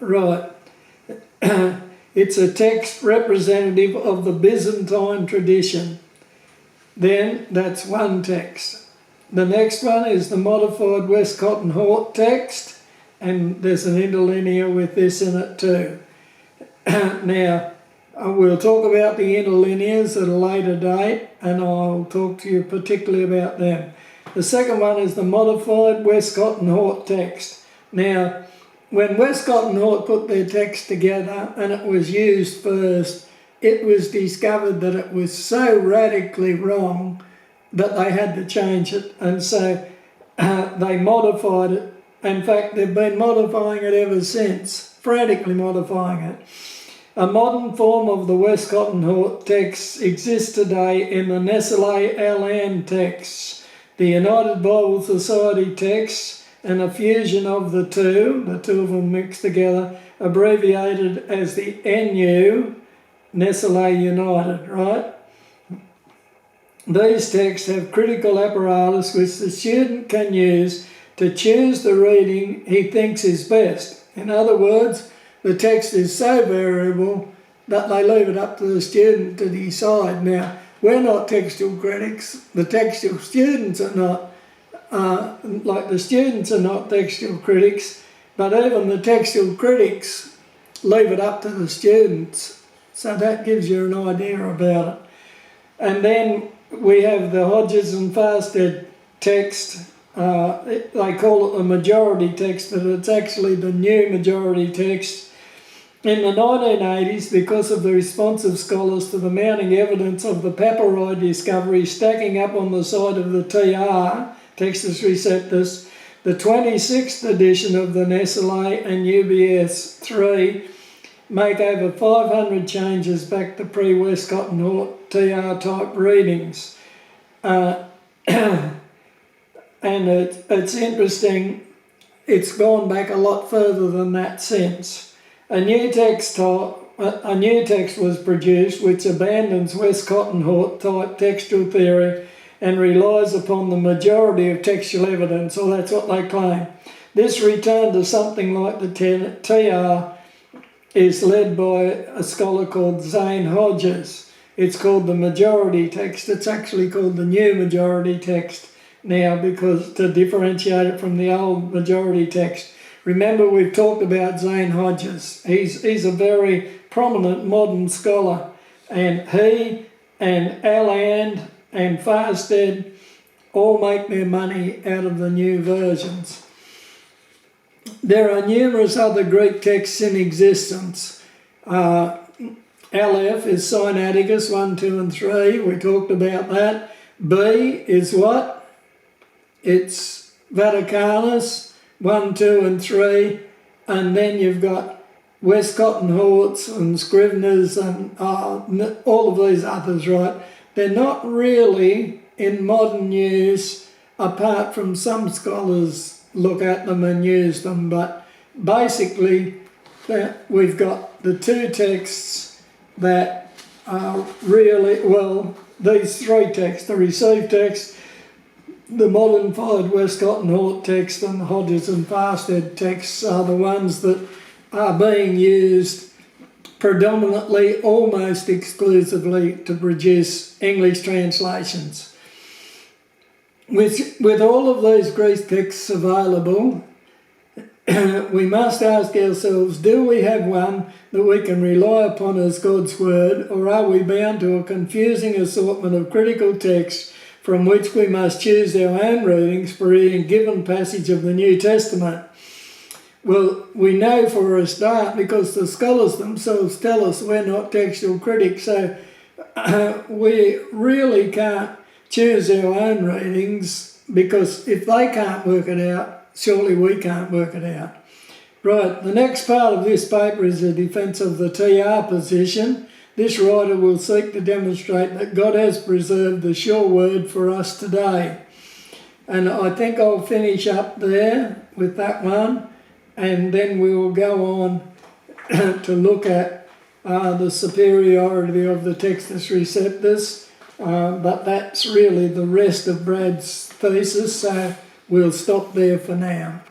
Right. It's a text representative of the Byzantine tradition. Then that's one text. The next one is the modified Westcott and Hort text, and there's an interlinear with this in it too. Now, we'll talk about the interlinears at a later date, and I'll talk to you particularly about them. The second one is the modified Westcott and Hort text. Now, when Westcott and Hort put their text together and it was used first, it was discovered that it was so radically wrong that they had to change it, and so they modified it. In fact, they've been modifying it ever since, frantically modifying it. A modern form of the Westcott and Hort text exists today in the Nestle-Aland texts, the United Bible Society texts, and a fusion of the two of them mixed together, abbreviated as the NU, Nestle United, right? These texts have critical apparatus which the student can use to choose the reading he thinks is best. In other words, the text is so variable that they leave it up to the student to decide. Now, we're not textual critics, the textual students are not. Like the students are not textual critics, but even the textual critics leave it up to the students. So that gives you an idea about it. And then we have the Hodges and Farsted text. They call it the majority text, but it's actually the new majority text. In the 1980s, because of the response of scholars to the mounting evidence of the papyri discovery stacking up on the side of the TR, Textus Receptus, the 26th edition of the Nestle and UBS 3 make over 500 changes back to pre-Westcott and Hort TR type readings. And it's interesting, it's gone back a lot further than that since. A new text was produced which abandons Westcott and Hort type textual theory and relies upon the majority of textual evidence, or that's what they claim. This return to something like the TR is led by a scholar called Zane Hodges. It's called the majority text. It's actually called the new majority text now because to differentiate it from the old majority text. Remember, we've talked about Zane Hodges. He's a very prominent modern scholar, and he and Aland and Farsted all make their money out of the new versions. There are numerous other Greek texts in existence. Aleph is Sinaiticus 1, 2 and 3. We talked about that. B is what? It's Vaticanus 1, 2 and 3. And then you've got Westcott and Hort's and Scrivener's and all of these others, right? They're not really in modern use, apart from some scholars look at them and use them, but basically we've got the two texts that are really, well, these three texts, the received text, the modified Westcott and Hort text and the Hodges and Farsted texts are the ones that are being used predominantly, almost exclusively, to produce English translations. With all of these Greek texts available, we must ask ourselves, do we have one that we can rely upon as God's word, or are we bound to a confusing assortment of critical texts from which we must choose our own readings for any given passage of the New Testament? Well, we know for a start because the scholars themselves tell us we're not textual critics, so we really can't choose our own readings, because if they can't work it out, surely we can't work it out. Right, the next part of this paper is a defence of the TR position. This writer will seek to demonstrate that God has preserved the sure word for us today. And I think I'll finish up there with that one, and then we will go on to look at the superiority of the Textus Receptus, but that's really the rest of Brad's thesis, so we'll stop there for now.